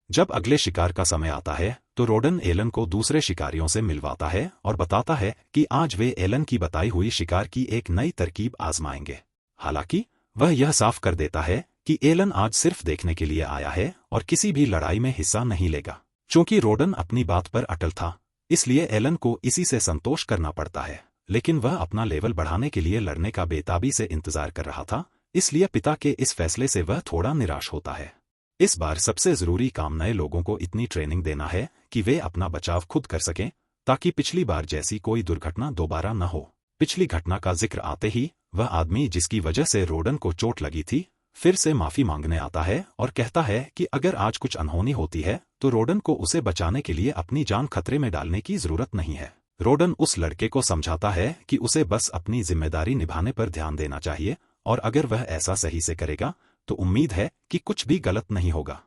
जब अगले शिकार का समय आता है तो रोडन एलन को दूसरे शिकारियों से मिलवाता है और बताता है कि आज वे एलन की बताई हुई शिकार की एक नई तरकीब आजमाएंगे। हालांकि वह यह साफ कर देता है कि एलन आज सिर्फ देखने के लिए आया है और किसी भी लड़ाई में हिस्सा नहीं लेगा। चूंकि रोडन अपनी बात पर अटल था, इसलिए एलन को इसी से संतोष करना पड़ता है, लेकिन वह अपना लेवल बढ़ाने के लिए लड़ने का बेताबी से इंतजार कर रहा था, इसलिए पिता के इस फैसले से वह थोड़ा निराश होता है। इस बार सबसे जरूरी काम नए लोगों को इतनी ट्रेनिंग देना है कि वे अपना बचाव खुद कर सकें, ताकि पिछली बार जैसी कोई दुर्घटना दोबारा न हो। पिछली घटना का जिक्र आते ही वह आदमी जिसकी वजह से रोडन को चोट लगी थी फिर से माफी मांगने आता है और कहता है कि अगर आज कुछ अनहोनी होती है तो रोडन को उसे बचाने के लिए अपनी जान खतरे में डालने की जरूरत नहीं है। रोडन उस लड़के को समझाता है कि उसे बस अपनी जिम्मेदारी निभाने पर ध्यान देना चाहिए और अगर वह ऐसा सही से करेगा तो उम्मीद है कि कुछ भी गलत नहीं होगा।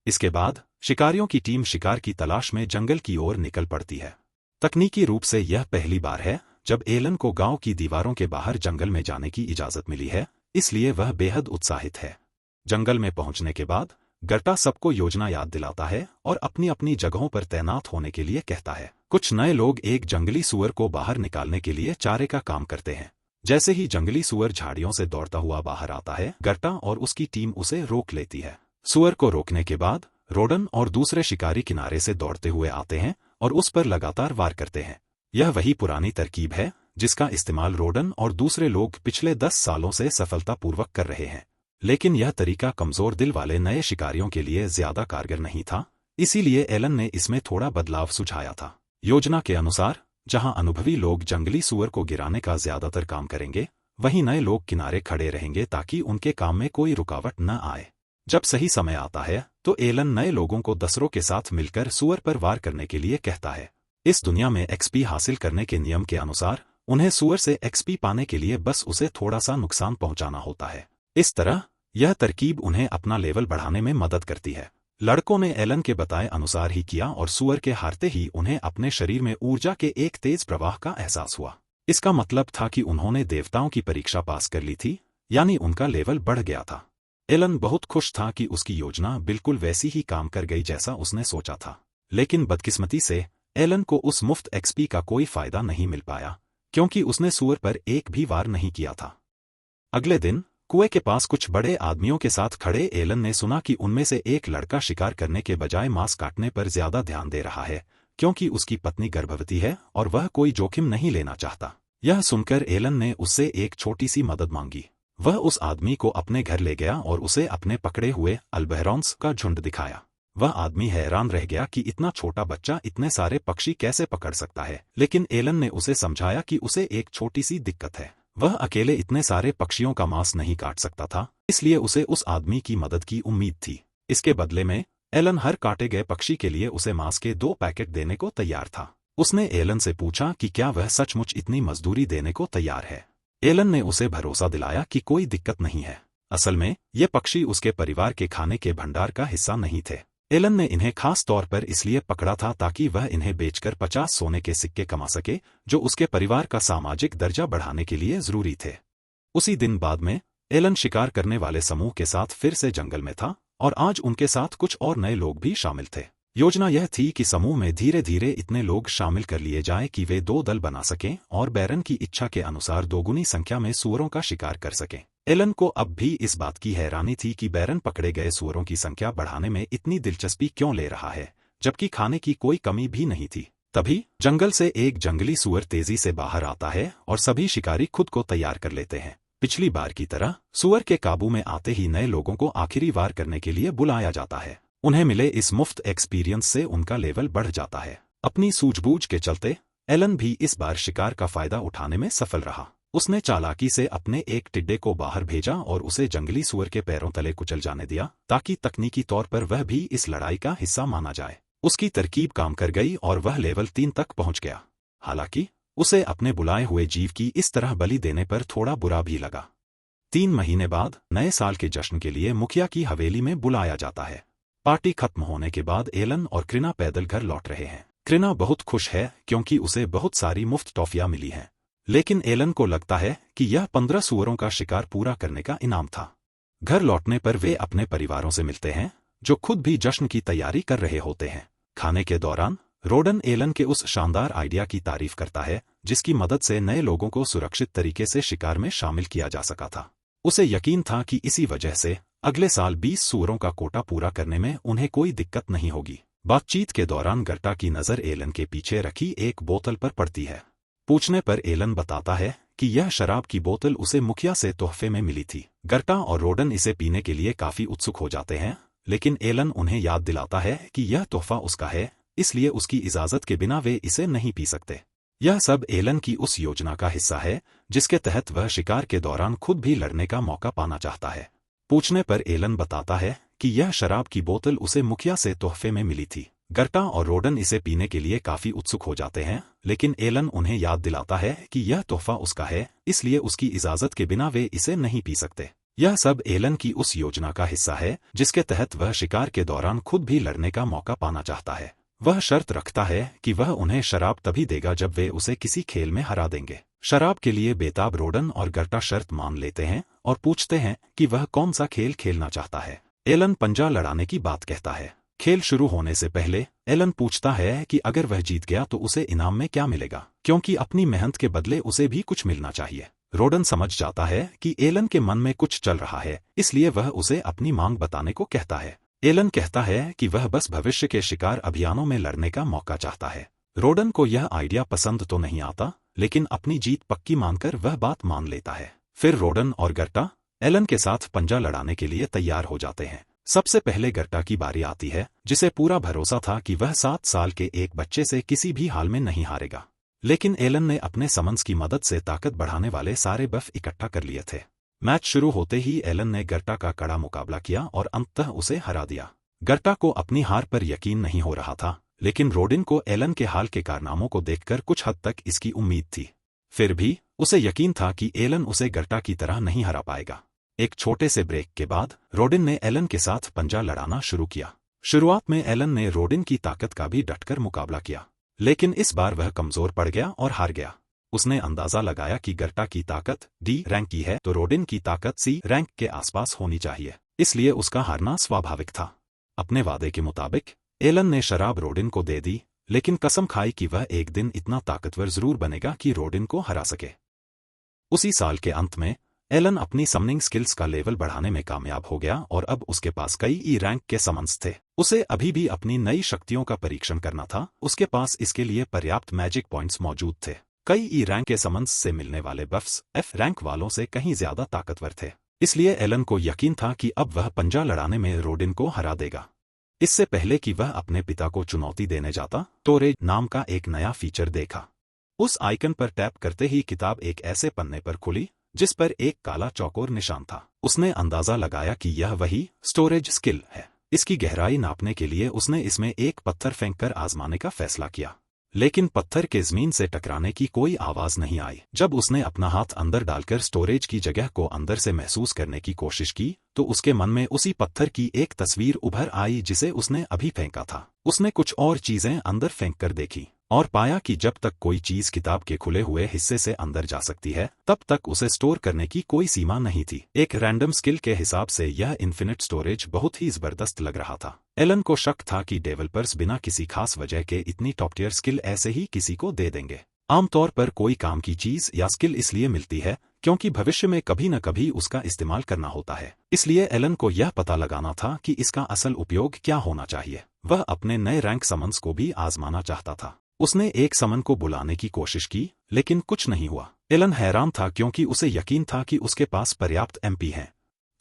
इसके बाद शिकारियों की टीम शिकार की तलाश में जंगल की ओर निकल पड़ती है। तकनीकी रूप से यह पहली बार है जब एलन को गांव की दीवारों के बाहर जंगल में जाने की इजाजत मिली है, इसलिए वह बेहद उत्साहित है। जंगल में पहुंचने के बाद गर्टा सबको योजना याद दिलाता है और अपनी अपनी जगहों पर तैनात होने के लिए कहता है। कुछ नए लोग एक जंगली सूअर को बाहर निकालने के लिए चारे का काम करते हैं। जैसे ही जंगली सूअर झाड़ियों से दौड़ता हुआ बाहर आता है, गर्टा और उसकी टीम उसे रोक लेती है। सूअर को रोकने के बाद रोडन और दूसरे शिकारी किनारे से दौड़ते हुए आते हैं और उस पर लगातार वार करते हैं। यह वही पुरानी तरकीब है जिसका इस्तेमाल रोडन और दूसरे लोग पिछले 10 सालों से सफलतापूर्वक कर रहे हैं, लेकिन यह तरीका कमजोर दिल वाले नए शिकारियों के लिए ज्यादा कारगर नहीं था, इसीलिए एलन ने इसमें थोड़ा बदलाव सुझाया था। योजना के अनुसार जहां अनुभवी लोग जंगली सूअर को गिराने का ज्यादातर काम करेंगे, वहीं नए लोग किनारे खड़े रहेंगे ताकि उनके काम में कोई रुकावट न आए। जब सही समय आता है तो एलन नए लोगों को दसरों के साथ मिलकर सूअर पर वार करने के लिए कहता है। इस दुनिया में एक्सपी हासिल करने के नियम के अनुसार उन्हें सूअर से एक्सपी पाने के लिए बस उसे थोड़ा सा नुकसान पहुंचाना होता है। इस तरह यह तरकीब उन्हें अपना लेवल बढ़ाने में मदद करती है। लड़कों ने एलन के बताए अनुसार ही किया और सूअर के हारते ही उन्हें अपने शरीर में ऊर्जा के एक तेज प्रवाह का एहसास हुआ। इसका मतलब था कि उन्होंने देवताओं की परीक्षा पास कर ली थी, यानी उनका लेवल बढ़ गया था। एलन बहुत खुश था कि उसकी योजना बिल्कुल वैसी ही काम कर गई जैसा उसने सोचा था, लेकिन बदकिस्मती से एलन को उस मुफ्त एक्सपी का कोई फायदा नहीं मिल पाया, क्योंकि उसने सूअर पर एक भी वार नहीं किया था। अगले दिन कुएं के पास कुछ बड़े आदमियों के साथ खड़े एलन ने सुना कि उनमें से एक लड़का शिकार करने के बजाय मांस काटने पर ज्यादा ध्यान दे रहा है, क्योंकि उसकी पत्नी गर्भवती है और वह कोई जोखिम नहीं लेना चाहता। यह सुनकर एलन ने उससे एक छोटी सी मदद मांगी। वह उस आदमी को अपने घर ले गया और उसे अपने पकड़े हुए अल्बहरॉन्स का झुंड दिखाया। वह आदमी हैरान रह गया कि इतना छोटा बच्चा इतने सारे पक्षी कैसे पकड़ सकता है, लेकिन एलन ने उसे समझाया कि उसे एक छोटी सी दिक्कत है। वह अकेले इतने सारे पक्षियों का मांस नहीं काट सकता था, इसलिए उसे उस आदमी की मदद की उम्मीद थी। इसके बदले में एलन हर काटे गए पक्षी के लिए उसे मांस के 2 पैकेट देने को तैयार था। उसने एलन से पूछा कि क्या वह सचमुच इतनी मजदूरी देने को तैयार है। एलन ने उसे भरोसा दिलाया कि कोई दिक्कत नहीं है। असल में ये पक्षी उसके परिवार के खाने के भंडार का हिस्सा नहीं थे। एलन ने इन्हें खास तौर पर इसलिए पकड़ा था ताकि वह इन्हें बेचकर 50 सोने के सिक्के कमा सके, जो उसके परिवार का सामाजिक दर्जा बढ़ाने के लिए जरूरी थे। उसी दिन बाद में एलन शिकार करने वाले समूह के साथ फिर से जंगल में था और आज उनके साथ कुछ और नए लोग भी शामिल थे। योजना यह थी कि समूह में धीरे धीरे इतने लोग शामिल कर लिए जाएं कि वे 2 दल बना सकें और बैरन की इच्छा के अनुसार दोगुनी संख्या में सूअरों का शिकार कर सकें। एलन को अब भी इस बात की हैरानी थी कि बैरन पकड़े गए सूअरों की संख्या बढ़ाने में इतनी दिलचस्पी क्यों ले रहा है, जबकि खाने की कोई कमी भी नहीं थी। तभी जंगल से एक जंगली सूअर तेजी से बाहर आता है और सभी शिकारी खुद को तैयार कर लेते हैं। पिछली बार की तरह सूअर के काबू में आते ही नए लोगों को आखिरी वार करने के लिए बुलाया जाता है। उन्हें मिले इस मुफ्त एक्सपीरियंस से उनका लेवल बढ़ जाता है। अपनी सूझबूझ के चलते एलन भी इस बार शिकार का फायदा उठाने में सफल रहा। उसने चालाकी से अपने एक टिड्डे को बाहर भेजा और उसे जंगली सूअर के पैरों तले कुचल जाने दिया, ताकि तकनीकी तौर पर वह भी इस लड़ाई का हिस्सा माना जाए। उसकी तरकीब काम कर गई और वह लेवल 3 तक पहुंच गया। हालांकि उसे अपने बुलाए हुए जीव की इस तरह बलि देने पर थोड़ा बुरा भी लगा। 3 महीने बाद नए साल के जश्न के लिए मुखिया की हवेली में बुलाया जाता है। पार्टी खत्म होने के बाद एलन और क्रिना पैदल घर लौट रहे हैं। क्रिना बहुत खुश है क्योंकि उसे बहुत सारी मुफ्त टॉफियां मिली हैं, लेकिन एलन को लगता है कि यह 15 सूअरों का शिकार पूरा करने का इनाम था। घर लौटने पर वे अपने परिवारों से मिलते हैं जो खुद भी जश्न की तैयारी कर रहे होते हैं। खाने के दौरान रोडन एलन के उस शानदार आइडिया की तारीफ करता है जिसकी मदद से नए लोगों को सुरक्षित तरीके से शिकार में शामिल किया जा सका था। उसे यकीन था कि इसी वजह से अगले साल 20 सूअरों का कोटा पूरा करने में उन्हें कोई दिक्कत नहीं होगी। बातचीत के दौरान गर्टा की नज़र एलन के पीछे रखी एक बोतल पर पड़ती है। पूछने पर एलन बताता है कि यह शराब की बोतल उसे मुखिया से तोहफे में मिली थी। गर्टा और रोडन इसे पीने के लिए काफी उत्सुक हो जाते हैं, लेकिन एलन उन्हें याद दिलाता है कि यह तोहफा उसका है, इसलिए उसकी इजाजत के बिना वे इसे नहीं पी सकते। यह सब एलन की उस योजना का हिस्सा है जिसके तहत वह शिकार के दौरान खुद भी लड़ने का मौका पाना चाहता है। पूछने पर एलन बताता है कि यह शराब की बोतल उसे मुखिया से तोहफे में मिली थी। गर्टा और रोडन इसे पीने के लिए काफी उत्सुक हो जाते हैं, लेकिन एलन उन्हें याद दिलाता है कि यह तोहफा उसका है, इसलिए उसकी इजाजत के बिना वे इसे नहीं पी सकते। यह सब एलन की उस योजना का हिस्सा है जिसके तहत वह शिकार के दौरान खुद भी लड़ने का मौका पाना चाहता है। वह शर्त रखता है कि वह उन्हें शराब तभी देगा जब वे उसे किसी खेल में हरा देंगे। शराब के लिए बेताब रोडन और गर्टा शर्त मान लेते हैं और पूछते हैं कि वह कौन सा खेल खेलना चाहता है। एलन पंजा लड़ाने की बात कहता है। खेल शुरू होने से पहले एलन पूछता है कि अगर वह जीत गया तो उसे इनाम में क्या मिलेगा, क्योंकि अपनी मेहनत के बदले उसे भी कुछ मिलना चाहिए। रोडन समझ जाता है कि एलन के मन में कुछ चल रहा है, इसलिए वह उसे अपनी मांग बताने को कहता है। एलन कहता है कि वह बस भविष्य के शिकार अभियानों में लड़ने का मौका चाहता है। रोडन को यह आइडिया पसंद तो नहीं आता, लेकिन अपनी जीत पक्की मानकर वह बात मान लेता है। फिर रोडन और गर्टा एलन के साथ पंजा लड़ाने के लिए तैयार हो जाते हैं। सबसे पहले गर्टा की बारी आती है, जिसे पूरा भरोसा था कि वह 7 साल के एक बच्चे से किसी भी हाल में नहीं हारेगा। लेकिन एलन ने अपने समन्स की मदद से ताकत बढ़ाने वाले सारे बफ इकट्ठा कर लिए थे। मैच शुरू होते ही एलन ने गर्टा का कड़ा मुकाबला किया और अंततः उसे हरा दिया। गर्टा को अपनी हार पर यकीन नहीं हो रहा था, लेकिन रोडिन को एलन के हाल के कारनामों को देखकर कुछ हद तक इसकी उम्मीद थी। फिर भी उसे यकीन था कि एलन उसे गर्टा की तरह नहीं हरा पाएगा। एक छोटे से ब्रेक के बाद रोडिन ने एलन के साथ पंजा लड़ाना शुरू किया। शुरुआत में एलन ने रोडिन की ताकत का भी डटकर मुकाबला किया, लेकिन इस बार वह कमजोर पड़ गया और हार गया। उसने अंदाजा लगाया कि गर्टा की ताकत डी रैंक की है तो रोडिन की ताकत सी रैंक के आसपास होनी चाहिए, इसलिए उसका हारना स्वाभाविक था। अपने वादे के मुताबिक एलन ने शराब रोडिन को दे दी, लेकिन कसम खाई कि वह एक दिन इतना ताकतवर जरूर बनेगा कि रोडिन को हरा सके। उसी साल के अंत में एलन अपनी समनिंग स्किल्स का लेवल बढ़ाने में कामयाब हो गया और अब उसके पास कई ई रैंक के समन्स थे। उसे अभी भी अपनी नई शक्तियों का परीक्षण करना था। उसके पास इसके लिए पर्याप्त मैजिक पॉइंट्स मौजूद थे। कई ई रैंक के समन्स से मिलने वाले बफ्स एफ रैंक वालों से कहीं ज्यादा ताकतवर थे, इसलिए एलन को यकीन था कि अब वह पंजा लड़ाने में रोडिन को हरा देगा। इससे पहले कि वह अपने पिता को चुनौती देने जाता, स्टोरेज नाम का एक नया फीचर देखा। उस आइकन पर टैप करते ही किताब एक ऐसे पन्ने पर खुली जिस पर एक काला चौकोर निशान था। उसने अंदाजा लगाया कि यह वही स्टोरेज स्किल है। इसकी गहराई नापने के लिए उसने इसमें एक पत्थर फेंककर आजमाने का फैसला किया, लेकिन पत्थर के जमीन से टकराने की कोई आवाज नहीं आई। जब उसने अपना हाथ अंदर डालकर स्टोरेज की जगह को अंदर से महसूस करने की कोशिश की, तो उसके मन में उसी पत्थर की एक तस्वीर उभर आई जिसे उसने अभी फेंका था। उसने कुछ और चीजें अंदर फेंक कर देखी और पाया कि जब तक कोई चीज किताब के खुले हुए हिस्से से अंदर जा सकती है, तब तक उसे स्टोर करने की कोई सीमा नहीं थी। एक रैंडम स्किल के हिसाब से यह इन्फिनिट स्टोरेज बहुत ही जबरदस्त लग रहा था। एलन को शक था कि डेवलपर्स बिना किसी खास वजह के इतनी टॉप टियर स्किल ऐसे ही किसी को दे देंगे। आमतौर पर कोई काम की चीज या स्किल इसलिए मिलती है क्योंकि भविष्य में कभी न कभी उसका इस्तेमाल करना होता है। इसलिए एलन को यह पता लगाना था कि इसका असल उपयोग क्या होना चाहिए। वह अपने नए रैंक समन्स को भी आजमाना चाहता था। उसने एक समन को बुलाने की कोशिश की, लेकिन कुछ नहीं हुआ। एलन हैरान था क्योंकि उसे यकीन था कि उसके पास पर्याप्त एमपी हैं।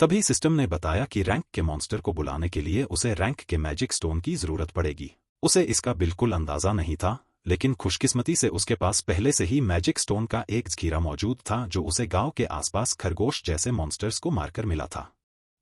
तभी सिस्टम ने बताया कि रैंक के मॉन्स्टर को बुलाने के लिए उसे रैंक के मैजिक स्टोन की जरूरत पड़ेगी। उसे इसका बिल्कुल अंदाजा नहीं था, लेकिन खुशकिस्मती से उसके पास पहले से ही मैजिक स्टोन का एक जखीरा मौजूद था जो उसे गांव के आसपास खरगोश जैसे मॉन्स्टर्स को मारकर मिला था।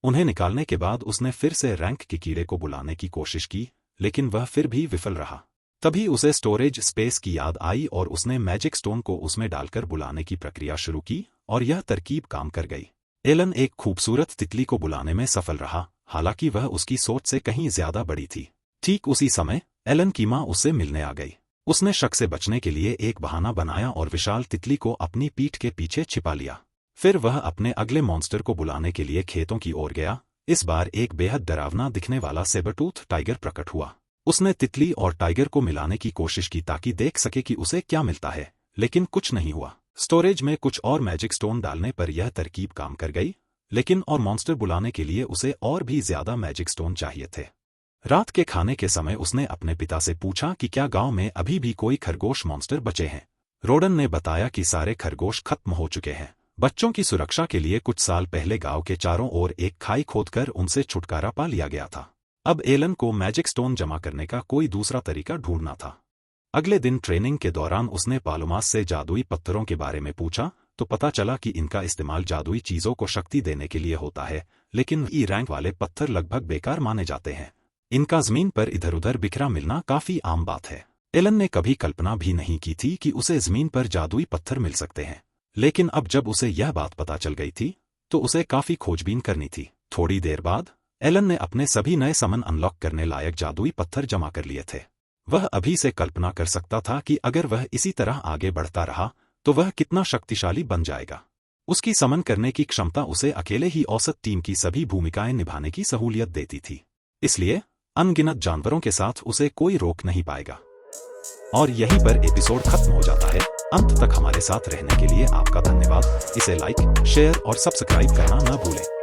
उन्हें निकालने के बाद उसने फिर से रैंक के कीड़े को बुलाने की कोशिश की, लेकिन वह फिर भी विफल रहा। तभी उसे स्टोरेज स्पेस की याद आई और उसने मैजिक स्टोन को उसमें डालकर बुलाने की प्रक्रिया शुरू की और यह तरकीब काम कर गई। एलन एक खूबसूरत तितली को बुलाने में सफल रहा, हालांकि वह उसकी सोच से कहीं ज्यादा बड़ी थी। ठीक उसी समय एलन की मां उससे मिलने आ गई। उसने शक से बचने के लिए एक बहाना बनाया और विशाल तितली को अपनी पीठ के पीछे छिपा लिया। फिर वह अपने अगले मॉन्स्टर को बुलाने के लिए खेतों की ओर गया। इस बार एक बेहद डरावना दिखने वाला सेबरटूथ टाइगर प्रकट हुआ। उसने तितली और टाइगर को मिलाने की कोशिश की ताकि देख सके कि उसे क्या मिलता है, लेकिन कुछ नहीं हुआ। स्टोरेज में कुछ और मैजिक स्टोन डालने पर यह तरकीब काम कर गई, लेकिन और मॉन्स्टर बुलाने के लिए उसे और भी ज्यादा मैजिक स्टोन चाहिए थे। रात के खाने के समय उसने अपने पिता से पूछा कि क्या गांव में अभी भी कोई खरगोश मॉन्स्टर बचे हैं। रोडन ने बताया कि सारे खरगोश खत्म हो चुके हैं। बच्चों की सुरक्षा के लिए कुछ साल पहले गांव के चारों ओर एक खाई खोदकर उनसे छुटकारा पा लिया गया था। अब एलन को मैजिक स्टोन जमा करने का कोई दूसरा तरीका ढूंढना था। अगले दिन ट्रेनिंग के दौरान उसने पालुमास से जादुई पत्थरों के बारे में पूछा तो पता चला कि इनका इस्तेमाल जादुई चीजों को शक्ति देने के लिए होता है, लेकिन ई रैंक वाले पत्थर लगभग बेकार माने जाते हैं। इनका जमीन पर इधर उधर बिखरा मिलना काफी आम बात है। एलन ने कभी कल्पना भी नहीं की थी कि उसे जमीन पर जादुई पत्थर मिल सकते हैं, लेकिन अब जब उसे यह बात पता चल गई थी तो उसे काफी खोजबीन करनी थी। थोड़ी देर बाद एलन ने अपने सभी नए समन अनलॉक करने लायक जादुई पत्थर जमा कर लिए थे। वह अभी से कल्पना कर सकता था कि अगर वह इसी तरह आगे बढ़ता रहा तो वह कितना शक्तिशाली बन जाएगा। उसकी समन करने की क्षमता उसे अकेले ही औसत टीम की सभी भूमिकाएं निभाने की सहूलियत देती थी, इसलिए अनगिनत जानवरों के साथ उसे कोई रोक नहीं पाएगा। और यहीं पर एपिसोड खत्म हो जाता है। अंत तक हमारे साथ रहने के लिए आपका धन्यवाद। इसे लाइक, शेयर और सब्सक्राइब करना न भूलें।